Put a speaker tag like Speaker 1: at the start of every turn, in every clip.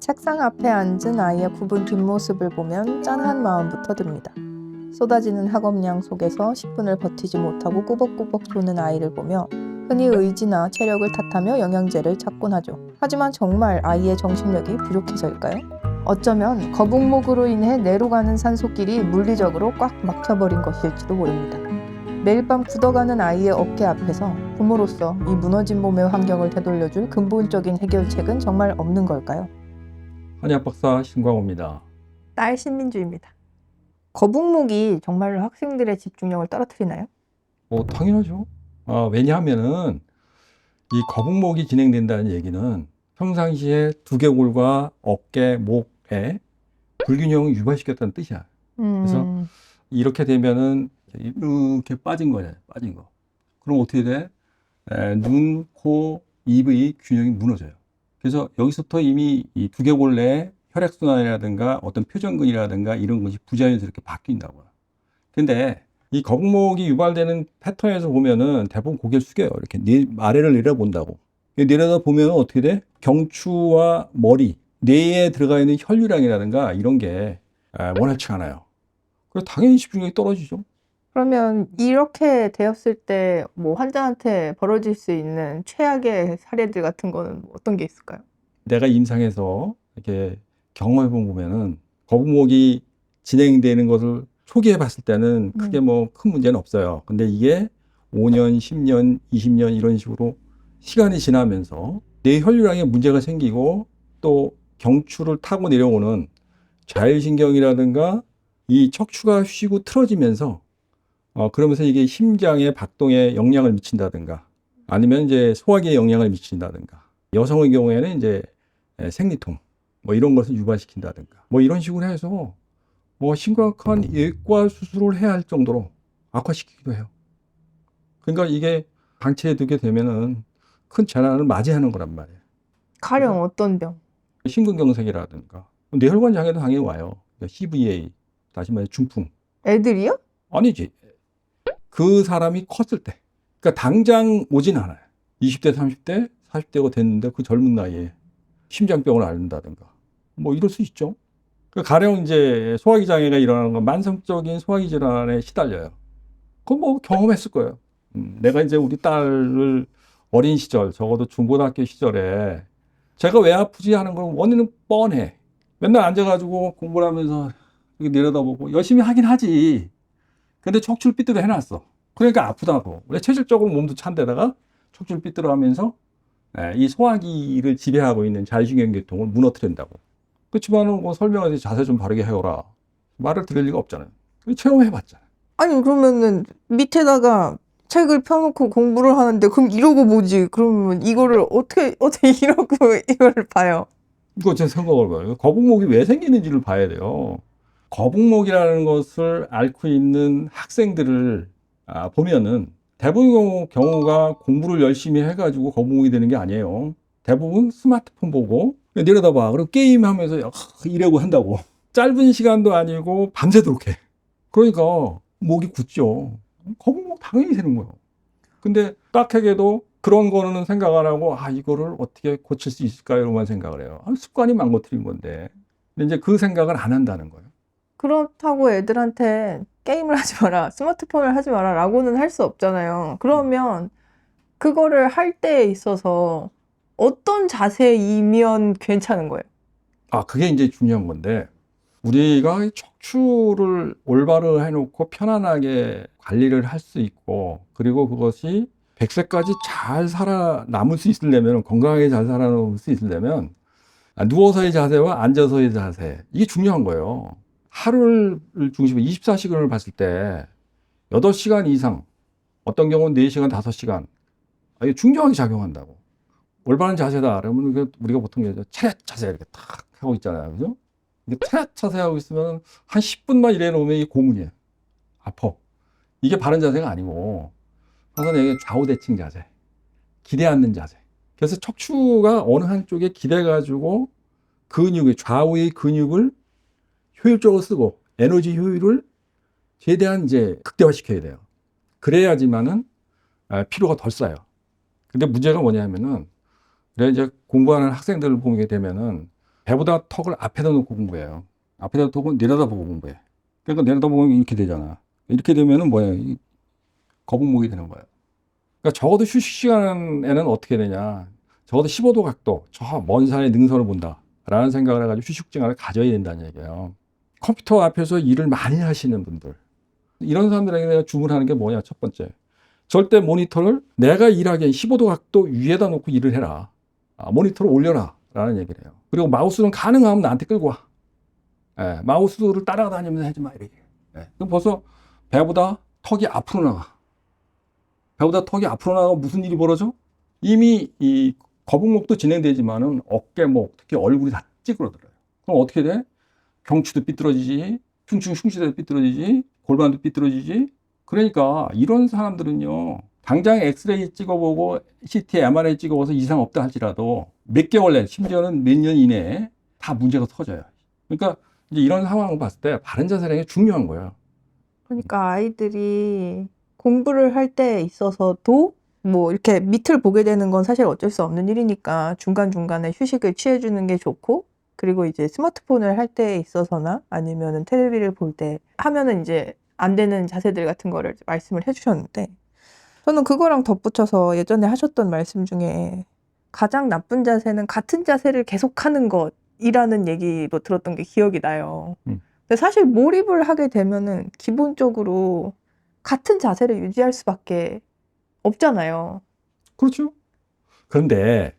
Speaker 1: 책상 앞에 앉은 아이의 굽은 뒷모습을 보면 짠한 마음부터 듭니다. 쏟아지는 학업량 속에서 10분을 버티지 못하고 꾸벅꾸벅 조는 아이를 보며 흔히 의지나 체력을 탓하며 영양제를 찾곤 하죠. 하지만 정말 아이의 정신력이 부족해서일까요? 어쩌면 거북목으로 인해 뇌로 가는 산소길이 물리적으로 꽉 막혀버린 것일지도 모릅니다. 매일 밤 굳어가는 아이의 어깨 앞에서 부모로서 이 무너진 몸의 환경을 되돌려줄 근본적인 해결책은 정말 없는 걸까요?
Speaker 2: 한의학 박사 신광호입니다.
Speaker 1: 딸 신민주입니다. 거북목이 정말로 학생들의 집중력을 떨어뜨리나요?
Speaker 2: 당연하죠. 왜냐하면은 이 거북목이 진행된다는 얘기는 평상시에 두개골과 어깨, 목에 불균형을 유발시켰다는 뜻이야. 그래서 이렇게 되면은 이렇게 빠진 거잖아요. 빠진 거. 그럼 어떻게 돼? 눈, 코, 입의 균형이 무너져요. 그래서 여기서부터 이미 이 두개골 내에 혈액순환이라든가 어떤 표정근이라든가 이런 것이 부자연스럽게 바뀐다고요. 근데 이 거북목이 유발되는 패턴에서 보면은 대부분 고개를 숙여요. 이렇게 아래를 내려본다고. 내려다 보면 어떻게 돼? 경추와 머리, 뇌에 들어가 있는 혈류량이라든가 이런 게 원활치가 않아요. 그래서 당연히 집중력이 떨어지죠.
Speaker 1: 그러면 이렇게 되었을 때 뭐 환자한테 벌어질 수 있는 최악의 사례들 같은 거는 어떤 게 있을까요?
Speaker 2: 내가 임상에서 이렇게 경험해본 보면은 거북목이 진행되는 것을 초기에 봤을 때는 크게 뭐 큰 문제는 없어요. 근데 이게 5년, 10년, 20년 이런 식으로 시간이 지나면서 뇌 혈류량에 문제가 생기고 또 경추를 타고 내려오는 자율신경이라든가 이 척추가 쉬고 틀어지면서 그러면서 이게 심장의 박동에 영향을 미친다든가 아니면 이제 소화기에 영향을 미친다든가 여성의 경우에는 이제 생리통 뭐 이런 것을 유발시킨다든가 뭐 이런 식으로 해서 뭐 심각한 예과 수술을 해야 할 정도로 악화시키기도 해요. 그러니까 이게 방치해두게 되면은 큰 재난을 맞이하는 거란 말이에요.
Speaker 1: 가령 어떤 병?
Speaker 2: 심근경색이라든가 뇌혈관 장애도 당연히 와요. 그러니까 CVA 다시 말해 중풍.
Speaker 1: 애들이요?
Speaker 2: 아니지. 그 사람이 컸을 때. 그러니까 당장 오진 않아요. 20대, 30대, 40대가 됐는데 그 젊은 나이에 심장병을 앓는다든가 뭐 이럴 수 있죠. 가령 이제 소화기 장애가 일어나는 건 만성적인 소화기 질환에 시달려요. 그건 뭐 경험했을 거예요. 내가 이제 우리 딸을 어린 시절, 적어도 중고등학교 시절에 제가 왜 아프지 하는 건 원인은 뻔해. 맨날 앉아가지고 공부를 하면서 이렇게 내려다보고 열심히 하긴 하지. 근데 척추를 삐뚤어 해놨어. 그러니까 아프다고. 왜 체질적으로 몸도 찬데다가 척추를 삐뚤어 하면서 이 소화기를 지배하고 있는 자율신경계통을 무너뜨린다고. 그렇지만은 뭐 설명해서 자세 좀 바르게 해오라. 말을 들을 리가 없잖아요. 체험해봤잖아요.
Speaker 1: 아니 그러면은 밑에다가 책을 펴놓고 공부를 하는데 그럼 이러고 보지. 그러면 이거를 어떻게 이러고 이거를 봐요?
Speaker 2: 이거 제 생각을 봐요. 거북목이 왜 생기는지를 봐야 돼요. 거북목이라는 것을 앓고 있는 학생들을 보면은 대부분 경우가 공부를 열심히 해가지고 거북목이 되는 게 아니에요. 대부분 스마트폰 보고 내려다봐. 그리고 게임하면서 이러고 한다고. 짧은 시간도 아니고 밤새도록 해. 그러니까 목이 굳죠. 거북목 당연히 되는 거예요. 근데 딱하게도 그런 거는 생각 안 하고 이거를 어떻게 고칠 수 있을까요로만 생각을 해요. 습관이 망가뜨린 건데. 근데 이제 그 생각을 안 한다는 거예요.
Speaker 1: 그렇다고 애들한테 게임을 하지 마라, 스마트폰을 하지 마라 라고는 할 수 없잖아요. 그러면 그거를 할 때에 있어서 어떤 자세이면 괜찮은 거예요?
Speaker 2: 그게 이제 중요한 건데 우리가 척추를 올바로 해놓고 편안하게 관리를 할 수 있고 그리고 그것이 100세까지 잘 살아남을 수 있으려면 건강하게 잘 살아남을 수 있으려면 누워서의 자세와 앉아서의 자세 이게 중요한 거예요. 하루를 중심으로 24시간을 봤을 때 8시간 이상 어떤 경우는 4시간, 5시간 이게 중요하게 작용한다고. 올바른 자세다 그러면 우리가 보통 차렷 자세 이렇게 탁 하고 있잖아요. 그죠? 이게 차렷 자세 하고 있으면 한 10분만 이래 놓으면 이게 고문이에요. 아파. 이게 바른 자세가 아니고 항상 이게 좌우대칭 자세, 기대 앉는 자세. 그래서 척추가 어느 한쪽에 기대가지고 근육의 좌우의 근육을 효율적으로 쓰고 에너지 효율을 최대한 이제 극대화시켜야 돼요. 그래야지만은 피로가 덜 쌓여. 근데 문제가 뭐냐면은 내가 이제 공부하는 학생들을 보게 되면은 배보다 턱을 앞에다 놓고 공부해요. 앞에다 놓고 내려다보고 공부해. 그러니까 내려다보면 이렇게 되잖아. 이렇게 되면은 뭐야? 거북목이 되는 거예요. 그러니까 적어도 휴식 시간에는 어떻게 되냐? 적어도 15도 각도, 저 먼 산의 능선을 본다라는 생각을 해가지고 휴식 시간을 가져야 된다는 얘기예요. 컴퓨터 앞에서 일을 많이 하시는 분들, 이런 사람들에게 내가 주문하는 게 뭐냐? 첫 번째, 절대 모니터를 내가 일하기엔 15도 각도 위에다 놓고 일을 해라. 모니터를 올려라 라는 얘기를 해요. 그리고 마우스는 가능하면 나한테 끌고 와. 예, 마우스를 따라다니면서 하지 마 이렇게. 예, 그럼 벌써 배보다 턱이 앞으로 나가. 배보다 턱이 앞으로 나가면 무슨 일이 벌어져? 이미 이 거북목도 진행되지만은 어깨목, 특히 얼굴이 다 찌그러들어요. 그럼 어떻게 돼? 경추도 삐뚤어지지, 흉추도 삐뚤어지지, 골반도 삐뚤어지지. 그러니까 이런 사람들은요, 당장 엑스레이 찍어보고 CT, MRI 찍어봐서 이상 없다 할지라도 몇 개월 내, 심지어는 몇 년 이내에 다 문제가 터져요. 그러니까 이제 이런 상황을 봤을 때 바른 자세라는 게 중요한 거예요.
Speaker 1: 그러니까 아이들이 공부를 할 때 있어서도 뭐 이렇게 밑을 보게 되는 건 사실 어쩔 수 없는 일이니까 중간중간에 휴식을 취해주는 게 좋고, 그리고 이제 스마트폰을 할 때에 있어서나 아니면은 텔레비를 볼 때 하면은 이제 안 되는 자세들 같은 거를 말씀을 해주셨는데, 저는 그거랑 덧붙여서 예전에 하셨던 말씀 중에 가장 나쁜 자세는 같은 자세를 계속하는 것이라는 얘기로 들었던 게 기억이 나요. 근데 사실 몰입을 하게 되면은 기본적으로 같은 자세를 유지할 수밖에 없잖아요.
Speaker 2: 그렇죠. 그런데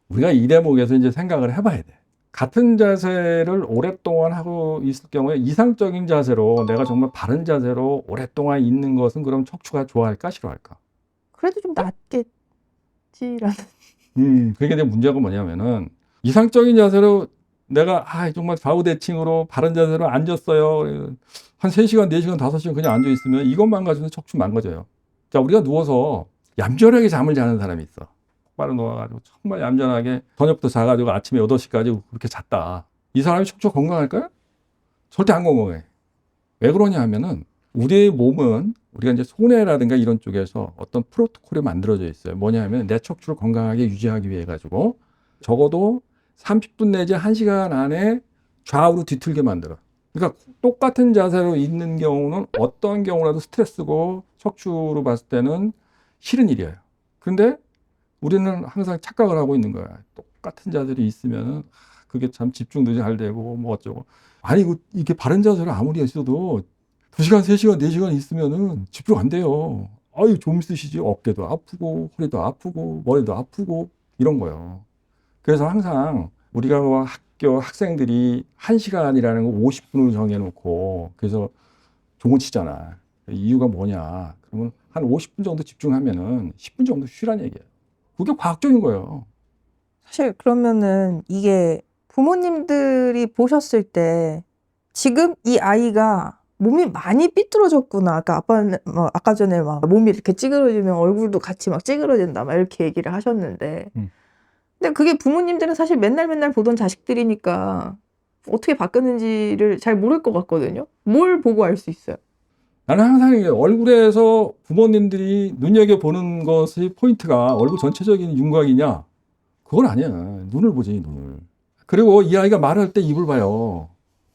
Speaker 2: 우리가 이 대목에서 이제 생각을 해봐야 돼. 같은 자세를 오랫동안 하고 있을 경우에 이상적인 자세로, 내가 정말 바른 자세로 오랫동안 있는 것은 그럼 척추가 좋아할까 싫어할까?
Speaker 1: 그래도 좀 낫겠지라는.
Speaker 2: 그게 이제 문제가 뭐냐면은, 이상적인 자세로 내가 정말 좌우대칭으로 바른 자세로 앉았어요. 한 3시간, 4시간, 5시간 그냥 앉아 있으면 이것만 가지고 척추 망가져요. 자, 우리가 누워서 얌전하게 잠을 자는 사람이 있어. 똑바로 누워가지고 정말 얌전하게 저녁부터 자가지고 아침에 8시까지 그렇게 잤다. 이 사람이 척추 건강할까요? 절대 안 건강해. 왜 그러냐 하면은, 우리의 몸은 우리가 이제 손해라든가 이런 쪽에서 어떤 프로토콜이 만들어져 있어요. 뭐냐 하면 내 척추를 건강하게 유지하기 위해 가지고 적어도 30분 내지 1시간 안에 좌우로 뒤틀게 만들어. 그러니까 똑같은 자세로 있는 경우는 어떤 경우라도 스트레스고 척추로 봤을 때는 싫은 일이에요. 근데 우리는 항상 착각을 하고 있는 거야. 똑같은 자세로 있으면은 그게 참 집중도 잘 되고 뭐 어쩌고. 아니, 이게 바른 자세로 아무리 했어도 2시간, 3시간, 4시간 있으면은 집중 안 돼요. 아유, 좀 쓰시지. 어깨도 아프고, 허리도 아프고, 머리도 아프고, 이런 거예요. 그래서 항상 우리가 학교 학생들이 1시간이라는 거 50분으로 정해놓고, 그래서 종을 치잖아. 이유가 뭐냐. 그러면 한 50분 정도 집중하면은 10분 정도 쉬란 얘기예요. 그게 과학적인 거예요.
Speaker 1: 사실 그러면은 이게 부모님들이 보셨을 때 지금 이 아이가 몸이 많이 삐뚤어졌구나. 아빠는 아까 전에 막 몸이 이렇게 찌그러지면 얼굴도 같이 막 찌그러진다 막 이렇게 얘기를 하셨는데, 근데 그게 부모님들은 사실 맨날 보던 자식들이니까 어떻게 바뀌었는지를 잘 모를 것 같거든요. 뭘 보고 알 수 있어요?
Speaker 2: 나는 항상 이게 얼굴에서 부모님들이 눈여겨보는 것의 포인트가 얼굴 전체적인 윤곽이냐? 그건 아니야. 눈을 보지, 눈을. 그리고 이 아이가 말할 때 입을 봐요.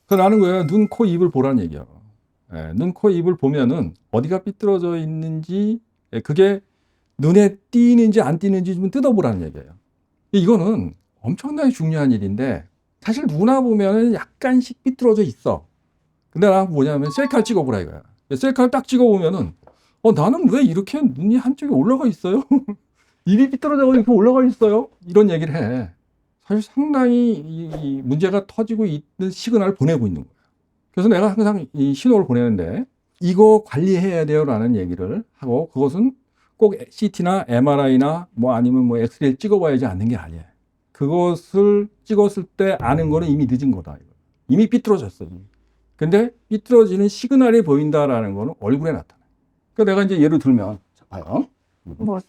Speaker 2: 그래서 나는 거예요. 눈, 코, 입을 보라는 얘기야. 예, 눈, 코, 입을 보면은 어디가 삐뚤어져 있는지, 그게 눈에 띄는지 안 띄는지 좀 뜯어보라는 얘기예요. 이거는 엄청나게 중요한 일인데, 사실 누구나 보면은 약간씩 삐뚤어져 있어. 근데 나 뭐냐면 셀카를 찍어보라 이거야. 셀카를 딱 찍어보면은, 나는 왜 이렇게 눈이 한쪽에 올라가 있어요? 입이 삐뚤어져 이렇게 올라가 있어요? 이런 얘기를 해. 사실 상당히 이 문제가 터지고 있는 시그널을 보내고 있는 거예요. 그래서 내가 항상 이 신호를 보내는데, 이거 관리해야 돼요라는 얘기를 하고, 그것은 꼭 CT나 MRI나 뭐 아니면 뭐 엑스레이 찍어봐야지 않는 게 아니에요. 그것을 찍었을 때 아는 거는 이미 늦은 거다. 이미 삐뚤어졌어. 근데 삐뚤어지는 시그널이 보인다라는 거는 얼굴에 나타나요. 그러니까 내가 이제 예를 들면, 자, 봐요.
Speaker 1: 뭐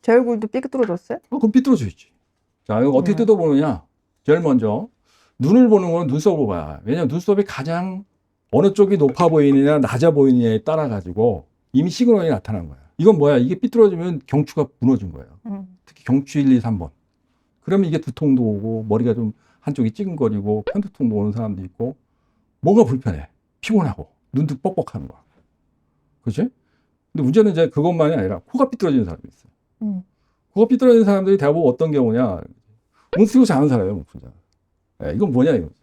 Speaker 1: 제 얼굴도 삐뚤어졌어요?
Speaker 2: 그럼 삐뚤어져 있지. 자, 이거 어떻게 뜯어보느냐? 제일 먼저 눈을 보는 건 눈썹으로 봐요. 왜냐면 눈썹이 가장 어느 쪽이 높아 보이느냐 낮아 보이느냐에 따라 가지고 이미 시그널이 나타난 거야. 이건 뭐야? 이게 삐뚤어지면 경추가 무너진 거예요. 특히 경추 1, 2, 3번. 그러면 이게 두통도 오고 머리가 좀 한쪽이 찌근거리고 편두통 오는 사람도 있고 뭐가 불편해. 피곤하고 눈도 뻑뻑한 거야. 그렇지? 근데 문제는 이제 그것만이 아니라 코가 삐뚤어지는 사람이 있어요. 코가 삐뚤어지는 사람들이 대부분 어떤 경우냐. 뭉치고 자는 사람이에요. 뭉치고. 이건 뭐냐 이거지.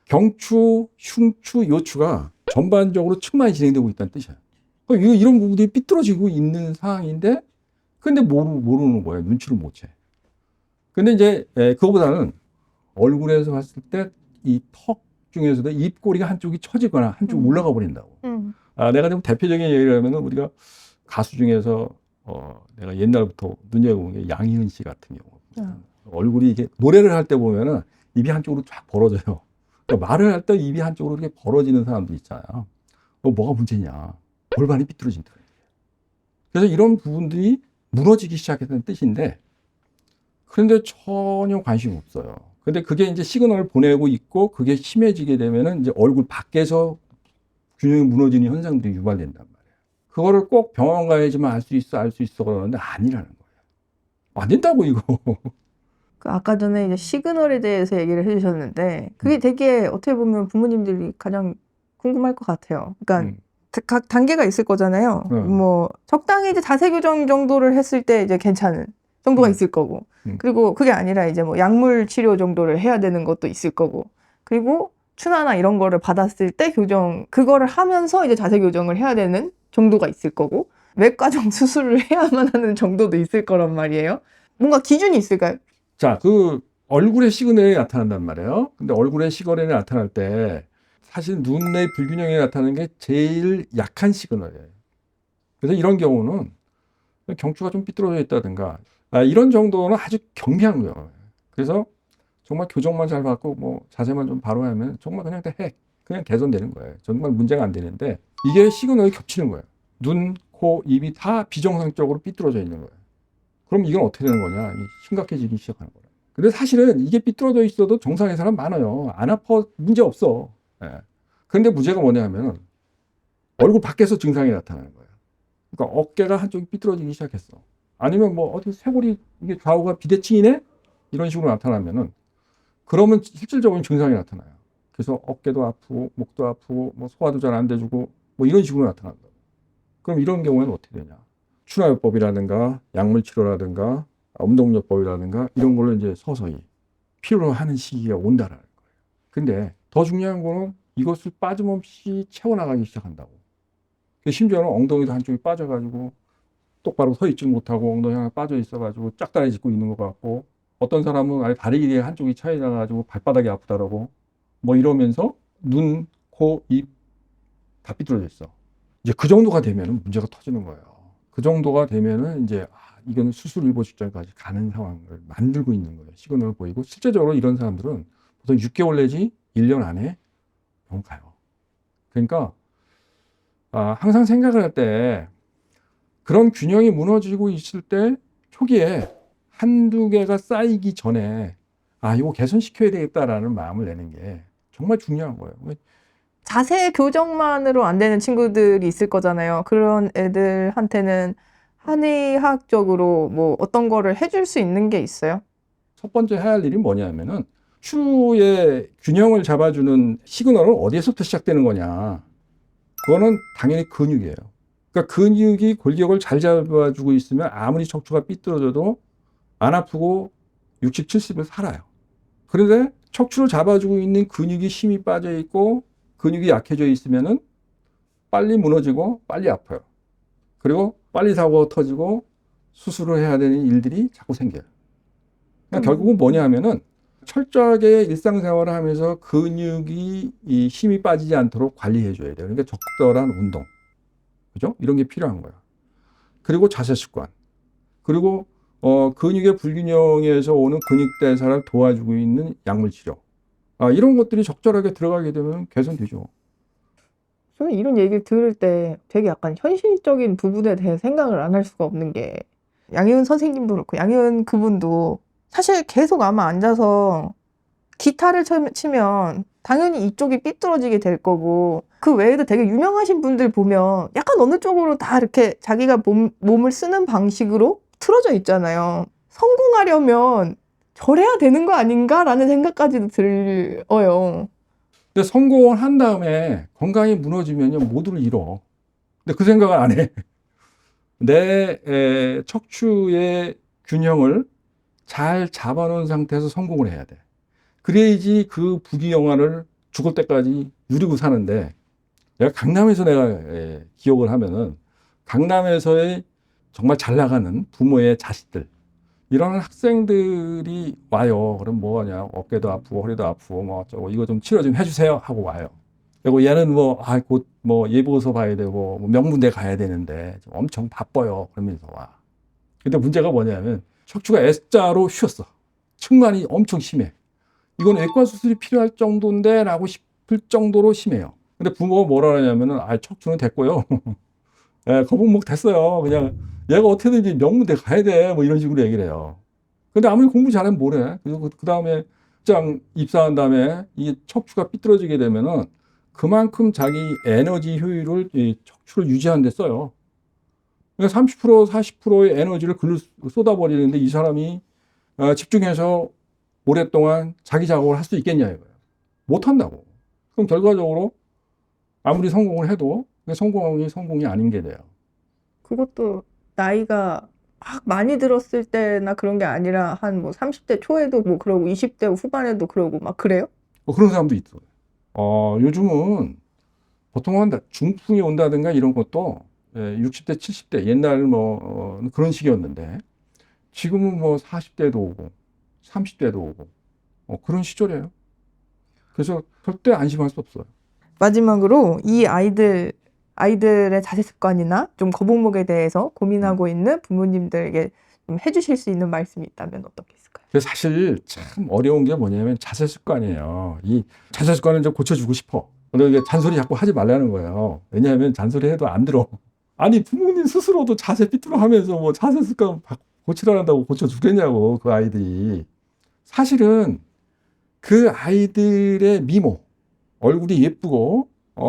Speaker 2: 경추, 흉추, 요추가 전반적으로 측만이 진행되고 있다는 뜻이야. 이런 부분들이 삐뚤어지고 있는 상황인데 근데 모르는 거예요. 눈치를 못 채. 근데 이제 그거보다는 얼굴에서 봤을 때 이 턱 중에서도 입꼬리가 한쪽이 처지거나 한쪽 올라가 버린다고. 내가 좀 대표적인 얘기를 하면은 우리가 가수 중에서 내가 옛날부터 눈여겨본 게 양희은 씨 같은 경우. 얼굴이 이게 노래를 할 때 보면은 입이 한쪽으로 쫙 벌어져요. 그러니까 말을 할 때 입이 한쪽으로 이렇게 벌어지는 사람도 있잖아요. 뭐가 문제냐? 골반이 삐뚤어진다. 그래서 이런 부분들이 무너지기 시작했다는 뜻인데, 그런데 전혀 관심 없어요. 근데 그게 이제 시그널을 보내고 있고, 그게 심해지게 되면은 이제 얼굴 밖에서 균형이 무너지는 현상들이 유발된단 말이에요. 그거를 꼭 병원 가야지만 알 수 있어 그러는데 아니라는 거예요. 안 된다고 이거.
Speaker 1: 아까 전에 이제 시그널에 대해서 얘기를 해주셨는데 그게 되게 어떻게 보면 부모님들이 가장 궁금할 것 같아요. 그러니까 각 단계가 있을 거잖아요. 뭐 적당히 이제 자세 교정 정도를 했을 때 이제 괜찮은 정도가 있을 거고, 그리고 그게 아니라 이제 뭐 약물 치료 정도를 해야 되는 것도 있을 거고, 그리고 추나나 이런 거를 받았을 때 그거를 하면서 이제 자세 교정을 해야 되는 정도가 있을 거고, 외과정 수술을 해야만 하는 정도도 있을 거란 말이에요. 뭔가 기준이 있을까요?
Speaker 2: 자, 그 얼굴의 시그널이 나타난단 말이에요. 근데 얼굴의 시그널이 나타날 때 사실 눈의 불균형이 나타나는 게 제일 약한 시그널이에요. 그래서 이런 경우는 경추가 좀 삐뚤어져 있다든가 이런 정도는 아주 경미한 거예요. 그래서 정말 교정만 잘 받고 뭐 자세만 좀 바로 하면 정말 그냥 개선되는 거예요. 정말 문제가 안 되는데 이게 시그널이 겹치는 거예요. 눈, 코, 입이 다 비정상적으로 삐뚤어져 있는 거예요. 그럼 이건 어떻게 되는 거냐? 심각해지기 시작하는 거예요. 근데 사실은 이게 삐뚤어져 있어도 정상의 사람 많아요. 안 아파, 문제 없어. 그런데 문제가 뭐냐면 얼굴 밖에서 증상이 나타나는 거예요. 그러니까 어깨가 한쪽이 삐뚤어지기 시작했어. 아니면 뭐 어디 쇄골이 이게 좌우가 비대칭이네? 이런 식으로 나타나면은 그러면 실질적인 증상이 나타나요. 그래서 어깨도 아프고 목도 아프고 뭐 소화도 잘 안 돼주고 뭐 이런 식으로 나타난다. 그럼 이런 경우에는 어떻게 되냐? 추나요법이라든가 약물치료라든가 운동요법이라든가 이런 걸로 이제 서서히 필요로 하는 시기가 온다라는 거예요. 근데 더 중요한 거는 이것을 빠짐없이 채워나가기 시작한다고. 심지어는 엉덩이도 한쪽이 빠져가지고 똑바로 서 있지 못하고 엉덩이 하나 빠져 있어가지고 짝다리 짚고 있는 것 같고, 어떤 사람은 아예 다리 길이에 한쪽이 차이나가지고 발바닥이 아프다라고 뭐 이러면서 눈, 코, 입 다 삐뚤어져 있어. 이제 그 정도가 되면은 문제가 터지는 거예요. 그 정도가 되면은 이제 이거는 수술 일보 직전까지 가는 상황을 만들고 있는 거예요. 시그널을 보이고 실제적으로 이런 사람들은 보통 6개월 내지 1년 안에 병원 가요. 그러니까 항상 생각을 할 때 그런 균형이 무너지고 있을 때 초기에 한두 개가 쌓이기 전에 이거 개선시켜야 되겠다라는 마음을 내는 게 정말 중요한 거예요.
Speaker 1: 자세 교정만으로 안 되는 친구들이 있을 거잖아요. 그런 애들한테는 한의학적으로 뭐 어떤 거를 해줄 수 있는 게 있어요?
Speaker 2: 첫 번째 해야 할 일이 뭐냐면은 추의 균형을 잡아주는 시그널은 어디에서부터 시작되는 거냐. 그거는 당연히 근육이에요. 그러니까 근육이 골격을 잘 잡아주고 있으면 아무리 척추가 삐뚤어져도 안 아프고 60, 70을 살아요. 그런데 척추를 잡아주고 있는 근육이 힘이 빠져 있고 근육이 약해져 있으면은 빨리 무너지고 빨리 아파요. 그리고 빨리 사고가 터지고 수술을 해야 되는 일들이 자꾸 생겨요. 그러니까 결국은 뭐냐 하면은 철저하게 일상생활을 하면서 근육이 이 힘이 빠지지 않도록 관리해 줘야 돼요. 그러니까 적절한 운동. 그죠? 이런 게 필요한 거야. 그리고 자세 습관. 그리고 근육의 불균형에서 오는 근육 대사를 도와주고 있는 약물 치료. 이런 것들이 적절하게 들어가게 되면 개선되죠.
Speaker 1: 저는 이런 얘기를 들을 때 되게 약간 현실적인 부분에 대해 생각을 안 할 수가 없는 게, 양희은 선생님도 그렇고 양희은 그분도 사실 계속 아마 앉아서 기타를 치면 당연히 이쪽이 삐뚤어지게 될 거고, 그 외에도 되게 유명하신 분들 보면 약간 어느 쪽으로 다 이렇게 자기가 몸을 쓰는 방식으로 틀어져 있잖아요. 성공하려면 저래야 되는 거 아닌가라는 생각까지도 들어요.
Speaker 2: 근데 성공을 한 다음에 건강이 무너지면요, 모두를 잃어. 근데 그 생각을 안 해. 내 척추의 균형을 잘 잡아놓은 상태에서 성공을 해야 돼. 그래야지 그 부귀영화를 죽을 때까지 누리고 사는데, 내가 기억을 하면은, 강남에서의 정말 잘 나가는 부모의 자식들, 이런 학생들이 와요. 그럼 뭐 하냐, 어깨도 아프고 허리도 아프고 뭐 어쩌고, 이거 좀 치료 좀 해주세요 하고 와요. 그리고 얘는 곧 예보서 봐야 되고 뭐 명문대 가야 되는데 좀 엄청 바빠요. 그러면서 와. 근데 문제가 뭐냐면 척추가 S자로 휘었어. 측만이 엄청 심해. 이건 외과 수술이 필요할 정도인데 라고 싶을 정도로 심해요. 근데 부모가 뭐라 하냐면은 척추는 됐고요. 예, 거북목 됐어요. 그냥 얘가 어떻게든지 명문대 가야 돼. 뭐 이런 식으로 얘기를 해요. 근데 아무리 공부 잘하면 뭐래. 그리고 그 다음에 직장 입사한 다음에 이 척추가 삐뚤어지게 되면은 그만큼 자기 에너지 효율을 이 척추를 유지하는 데 써요. 그러니까 30% 40%의 에너지를 글로 쏟아버리는데 이 사람이 집중해서 오랫동안 자기 작업을 할 수 있겠냐 이거예요. 못 한다고. 그럼 결과적으로 아무리 성공을 해도 성공이 아닌 게 돼요.
Speaker 1: 그것도 나이가 막 많이 들었을 때나 그런 게 아니라 한 뭐 30대 초에도 뭐 그러고 20대 후반에도 그러고 막 그래요?
Speaker 2: 그런 사람도 있어요. 요즘은 보통은 중풍이 온다든가 이런 것도 60대, 70대, 옛날 그런 시기였는데 지금은 뭐 40대도 오고 30대도 오고 그런 시절이에요. 그래서 절대 안심할 수 없어요.
Speaker 1: 마지막으로 이 아이들의 자세 습관이나 좀 거북목에 대해서 고민하고 있는 부모님들에게 좀 해주실 수 있는 말씀이 있다면 어떤 게 있을까요?
Speaker 2: 그래서 사실 참 어려운 게 뭐냐면 자세 습관이에요. 이 자세 습관을 좀 고쳐주고 싶어. 그러니까 잔소리 자꾸 하지 말라는 거예요. 왜냐하면 잔소리 해도 안 들어. 아니 부모님 스스로도 자세 삐뚤어 하면서 뭐 자세 습관 고치라는다고 고쳐주겠냐고 그 아이들이. 사실은 그 아이들의 미모, 얼굴이 예쁘고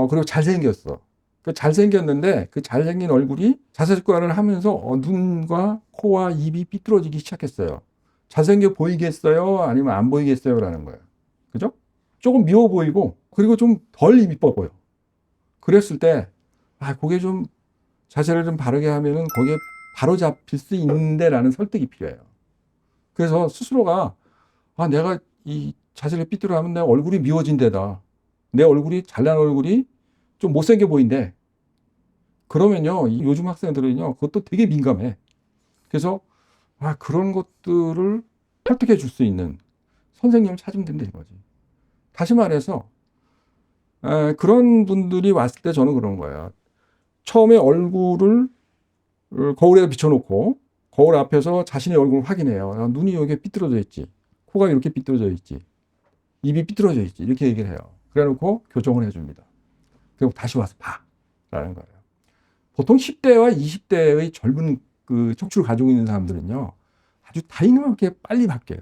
Speaker 2: 그리고 잘생겼어. 그 잘생겼는데 그 잘생긴 얼굴이 자세 습관을 하면서 눈과 코와 입이 삐뚤어지기 시작했어요. 잘생겨 보이겠어요? 아니면 안 보이겠어요? 라는 거예요. 그죠? 조금 미워 보이고 그리고 좀 덜 이뻐 보여. 그랬을 때 그게 좀 자세를 좀 바르게 하면은 거기에 바로 잡힐 수 있는데 라는 설득이 필요해요. 그래서 스스로가 내가 이 자세를 삐뚤어 하면 내 얼굴이 미워진 데다. 내 얼굴이 잘난 얼굴이 좀 못생겨 보인대. 그러면요, 요즘 학생들은요, 그것도 되게 민감해. 그래서 그런 것들을 설득해 줄 수 있는 선생님을 찾으면 된다는 거지. 다시 말해서 그런 분들이 왔을 때 저는 그런 거예요. 처음에 얼굴을 거울에 비춰놓고 거울 앞에서 자신의 얼굴을 확인해요. 눈이 여기 삐뚤어져 있지. 코가 이렇게 삐뚤어져 있지. 입이 삐뚤어져 있지. 이렇게 얘기를 해요. 그래놓고 교정을 해줍니다. 그리고 다시 와서 봐. 라는 거예요. 보통 10대와 20대의 젊은 그 척추를 가지고 있는 사람들은요, 아주 다이나믹하게 빨리 바뀌어요.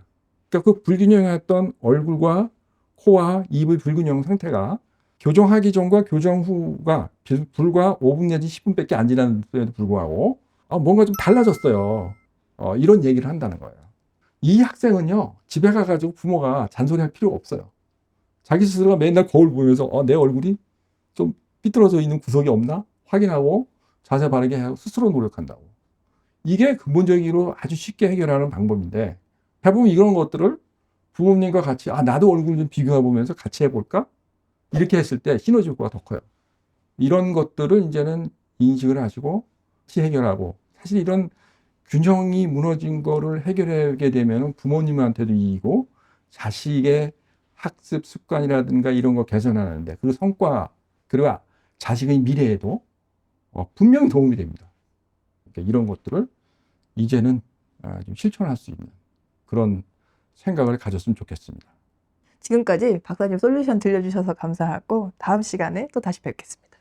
Speaker 2: 그러니까 그 불균형했던 얼굴과 코와 입의 불균형 상태가 교정하기 전과 교정 후가 불과 5분 내지 10분밖에 안 지났는데도 불구하고 뭔가 좀 달라졌어요. 이런 얘기를 한다는 거예요. 이 학생은요, 집에 가가지고 부모가 잔소리할 필요가 없어요. 자기 스스로가 맨날 거울 보면서 내 얼굴이 좀 삐뚤어져 있는 구석이 없나 확인하고 자세 바르게 하고 스스로 노력한다고. 이게 근본적으로 아주 쉽게 해결하는 방법인데 해보면 이런 것들을 부모님과 같이 나도 얼굴 좀 비교해 보면서 같이 해볼까? 이렇게 했을 때 시너지 효과가 더 커요. 이런 것들을 이제는 인식을 하시고 같이 해결하고 사실 이런 균형이 무너진 거를 해결하게 되면 부모님한테도 이익이고 자식의 학습 습관이라든가 이런 거 개선하는데 그 성과 그리고 자식의 미래에도 분명히 도움이 됩니다. 그러니까 이런 것들을 이제는 좀 실천할 수 있는 그런 생각을 가졌으면 좋겠습니다.
Speaker 1: 지금까지 박사님 솔루션 들려주셔서 감사하고 다음 시간에 또 다시 뵙겠습니다.